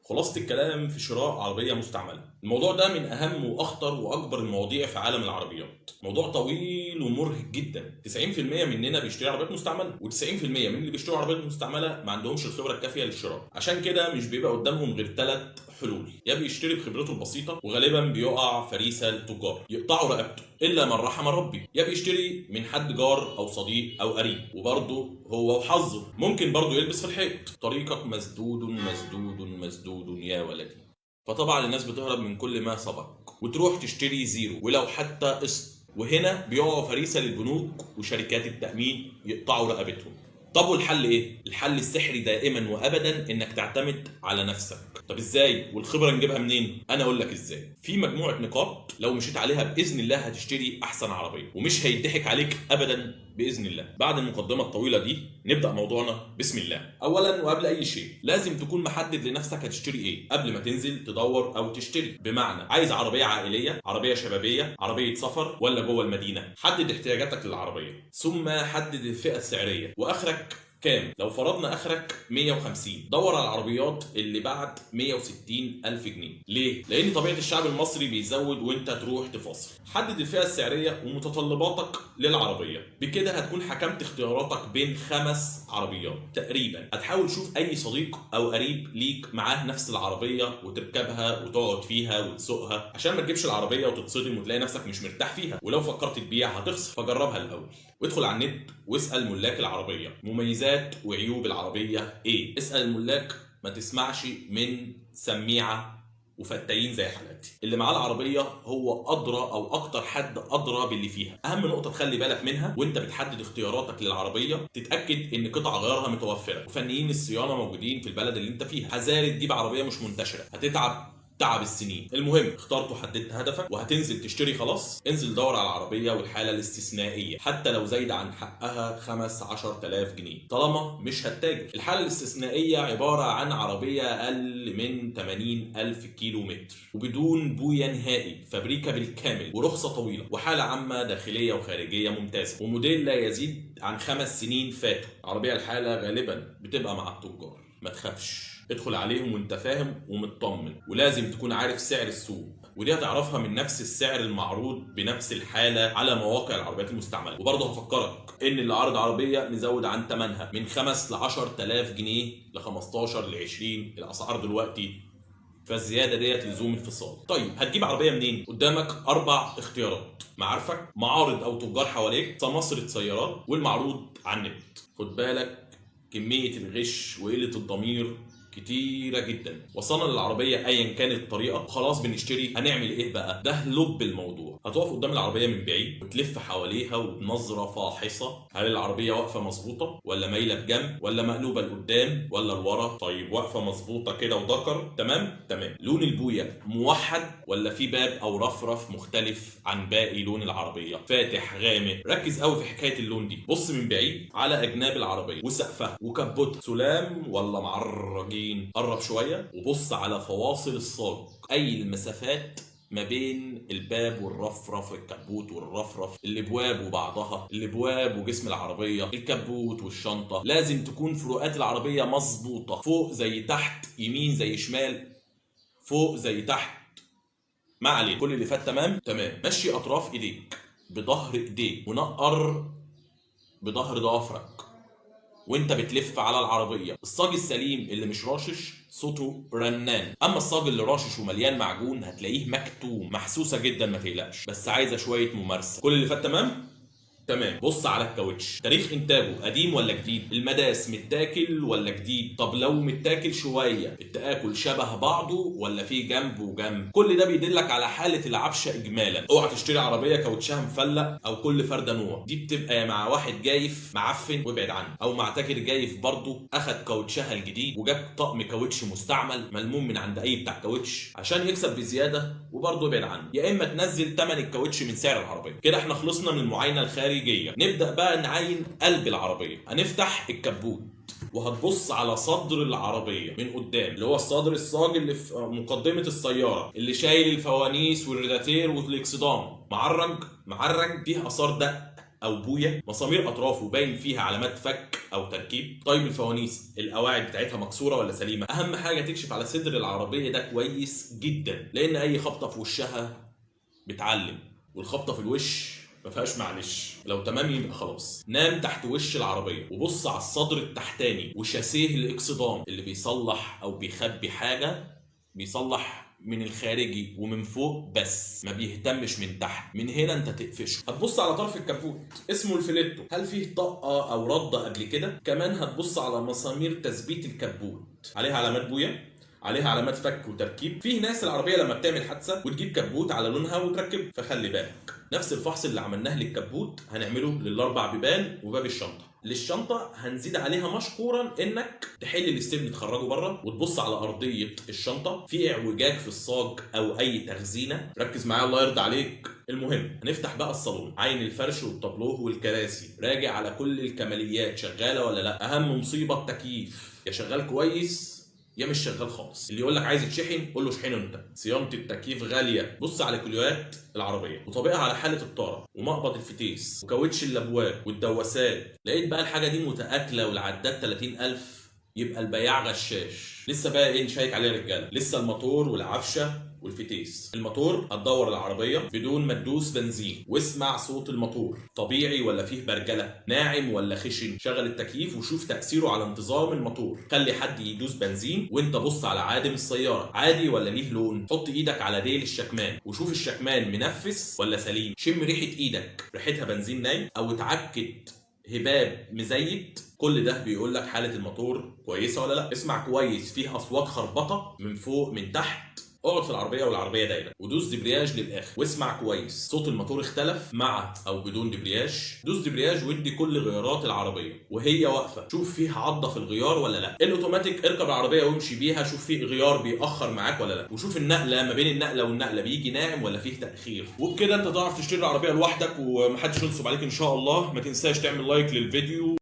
خلاصة الكلام في شراء عربية مستعملة. الموضوع ده من أهم وأخطر وأكبر المواضيع في عالم العربيات. موضوع طويل ومرهق جدا. 90% مننا بيشتري عربيات مستعملة، و90% من اللي بيشتروا عربيات مستعملة ما عندهمش الخبرة الكافية للشراء. عشان كده مش بيبقى قدامهم غير 3 حلول: يا بيشتري بخبرته البسيطة وغالبا بيقع فريسة للتجار يقطعوا رقبته إلا من رحم ربي، يا بيشتري من حد جار أو صديق أو قريب وبرضه هو وحظه ممكن برضه يلبس في الحيط. طريقك مسدود مسدود مسدود يا ولدي. فطبعا الناس بتهرب من كل ما سبق وتروح تشتري زيرو ولو حتى قسط، وهنا بيقعوا فريسة للبنوك وشركات التأمين يقطعوا رقبتهم. طب والحل ايه؟ الحل السحري دائما وابدا انك تعتمد على نفسك. طب ازاي؟ والخبره نجيبها منين؟ انا اقول لك ازاي. في مجموعه نقاط لو مشيت عليها باذن الله هتشتري احسن عربيه ومش هيضحك عليك ابدا باذن الله. بعد المقدمه الطويله دي نبدا موضوعنا. بسم الله. اولا وقبل اي شيء لازم تكون محدد لنفسك هتشتري ايه قبل ما تنزل تدور او تشتري. بمعنى عايز عربيه عائليه، عربيه شبابيه، عربيه سفر، ولا جوه المدينه؟ حدد احتياجاتك للعربيه ثم حدد الفئه السعريه واخرك كام. لو فرضنا اخرك 150 دور على العربيات اللي بعد 160 الف جنيه. ليه؟ لان طبيعه الشعب المصري بيزود وانت تروح تفاصل. حدد الفئه السعريه ومتطلباتك للعربيه، بكده هتكون حكمت اختياراتك بين 5 عربيات تقريبا. هتحاول تشوف اي صديق او قريب ليك معاه نفس العربيه وتركبها وتقعد فيها وتسوقها عشان ما تجيبش العربيه وتتصدم وتلاقي نفسك مش مرتاح فيها، ولو فكرت تبيع هتخسر. فجربها الاول وادخل على النت واسال ملاك العربيه مميزات وعيوب العربيه ايه. اسال الملاك، ما تسمعش من سميعه وفتاين زي حالاتي. اللي معاه العربيه هو ادرى او اكتر حد ادرى باللي فيها. اهم نقطه تخلي بالك منها وانت بتحدد اختياراتك للعربيه، تتاكد ان قطع غيارها متوفره وفنيين الصيانه موجودين في البلد اللي انت فيها. حذاري تجيب عربيه مش منتشره، هتتعب تعب السنين. المهم اخترت وحددت هدفك وهتنزل تشتري خلاص. انزل دور على العربيه والحاله الاستثنائيه حتى لو زايده عن حقها 15-10,000 جنيه طالما مش هتتاجر. الحاله الاستثنائيه عباره عن عربيه اقل من 80,000 كيلو متر وبدون بويه نهائي، فابريكا بالكامل ورخصه طويله وحاله عامه داخليه وخارجيه ممتازه وموديل لا يزيد عن 5 سنين فاتوا. عربيه الحاله غالبا بتبقى مع التجار، ما تخافش ادخل عليهم وانت فاهم ومطمن. ولازم تكون عارف سعر السوق ودي هتعرفها من نفس السعر المعروض بنفس الحالة على مواقع العربيات المستعملة. وبرضه هفكرك ان اللي عارض عربية مزود عن ثمنها من 5-10,000 جنيه ل 15-20 الاسعار دلوقتي، فالزيادة ديت لزوم انفصال. طيب هتجيب عربية منين؟ قدامك 4 اختيارات: معارفك، معارض او تجار حواليك، سماسرة سيارات، والمعروض على النت. خد بالك كمية الغش وقلة الضمير كتيرة جدا. وصلنا للعربية ايا كانت الطريقة وخلاص بنشتري. هنعمل ايه بقى؟ ده لب الموضوع. هتقف قدام العربية من بعيد وتلف حواليها وبنظرة فاحصة. هل العربية واقفة مظبوطة ولا مايلة بجنب ولا مقلوبة لقدام ولا لورا؟ طيب واقفة مظبوطة كده وذكر تمام. لون البوية موحد ولا في باب او رفرف مختلف عن باقي لون العربية؟ فاتح غامق؟ ركز قوي في حكاية اللون دي. بص من بعيد على اجناب العربية وسقفها وكبوتها، سلام ولا معرجين؟ قرب شوية وبص على فواصل الصاج، اي المسافات ما بين الباب والرفرف، الكبوت والرفرف، الابواب وبعضها، الابواب وجسم العربيه، الكبوت والشنطه. لازم تكون فروقات العربيه مظبوطه، فوق زي تحت، يمين زي شمال، فوق زي تحت. ما عليه، كل اللي فات تمام. مشي اطراف ايديك بظهر ايديك ونقر بظهر ضوافرك وانت بتلف على العربيه. الصاج السليم اللي مش راشش صوته رنان، اما الصاج اللي راشش ومليان معجون هتلاقيه مكتوم. محسوسه جدا ما تقلقش، بس عايزه شويه ممارسه. كل اللي فات تمام. بص على الكاوتش، تاريخ انتاجه قديم ولا جديد؟ المداس متاكل ولا جديد؟ طب لو متاكل شويه التآكل شبه بعضه ولا في جنب وجنب؟ كل ده بيدلك على حاله العفشه اجمالا. اوعى تشتري عربيه كاوتشها مفلق او كل فرده نوع، دي بتبقى يا مع واحد جايف معفن وابعد عنه، او مع تاجر جايف برضه اخد كاوتشها الجديد وجاب طقم كاوتش مستعمل ملموم من عند اي بتاع كاوتش عشان يكسب بزياده وبرضه ابعد عنه. يا اما تنزل ثمن الكاوتش من سعر العربيه. كده احنا خلصنا من المعاينه الخارجيه. نبدأ بقى نعاين قلب العربية. هنفتح الكبوت وهتبص على صدر العربية من قدام، اللي هو الصدر الصاج اللي في مقدمة السيارة اللي شايل الفوانيس والريداتير والاكسدام. معرج فيه آثار دق او بويه، مسامير اطرافه باين فيها علامات فك او تركيب. طيب الفوانيس القواعد بتاعتها مكسوره ولا سليمه؟ اهم حاجه تكشف على صدر العربيه ده كويس جدا، لان اي خبطه في وشها بتعلم، والخبطه في الوش ما فيهاش معلش. لو تمام يبقى خلاص. نام تحت وش العربيه وبص على الصدر التحتاني وشاسيه الاكسدام اللي بيصلح او بيخبي حاجه، بيصلح من الخارجي ومن فوق بس، ما بيهتمش من تحت. من هنا انت تقفشه. هتبص على طرف الكبوت اسمه الفليتو، هل فيه طقه او رده قبل كده؟ كمان هتبص على مسامير تثبيت الكبوت، عليها علامات بويه، عليها علامات فك وتركيب. فيه ناس العربيه لما بتعمل حادثه وتجيب كبوت على لونها وتركبه، فخلي بالك. نفس الفحص اللي عملناه للكبوت هنعمله للاربع بيبان وباب الشنطه. للشنطه هنزيد عليها مشكورا انك تحل الاستبن تخرجه بره، وتبص على ارضيه الشنطه في اعوجاج في الصاج او اي تخزينه. ركز معايا الله يرضى عليك. المهم هنفتح بقى الصالون، عين الفرش والطابلوه والكراسي، راجع على كل الكماليات شغاله ولا لا. اهم مصيبه التكييف، يا شغال كويس يا مش شغال خالص. اللي يقول لك عايز تشحن قول له اشحنه انت. صيانه التكييف غاليه. بص على كليات العربيه وطابقها على حاله الطاره ومقبض الفتيس وكاوتش الابواب والدواسات. لقيت بقى الحاجه دي متاكله والعداد 30,000، يبقى البياع غشاش. لسه بقى ايه نشيك عليه يا رجاله؟ لسه الموتور والعفشه والفتيس. الموتور هتدور العربيه بدون ما تدوس بنزين واسمع صوت الموتور طبيعي ولا فيه برجله، ناعم ولا خشن. شغل التكييف وشوف تاثيره على انتظام الموتور. خلي حد يدوس بنزين وانت بص على عادم السياره، عادي ولا ليه لون. حط ايدك على ديل الشكمان وشوف الشكمان منفس ولا سليم. شم ريحه ايدك، ريحتها بنزين نايم او اتعكت هباب مزيت. كل ده بيقول لك حاله الموتور كويسه ولا لا. اسمع كويس، فيه اصوات خربطه من فوق من تحت. اقعد في العربيه والعربيه دايره ودوس دبرياج للاخر واسمع كويس. صوت الموتور اختلف مع او بدون دبرياج. دوس دبرياج وادي كل غيارات العربيه وهي واقفه، شوف فيها عضه في الغيار ولا لا. الاوتوماتيك اركب العربيه وامشي بيها، شوف فيه غيار بيأخر معاك ولا لا، وشوف النقله ما بين النقله والنقله بيجي ناعم ولا فيه تأخير. وبكده انت تعرف تشتري العربيه لوحدك ومحدش ينصب عليك ان شاء الله. ما تنساش تعمل لايك للفيديو.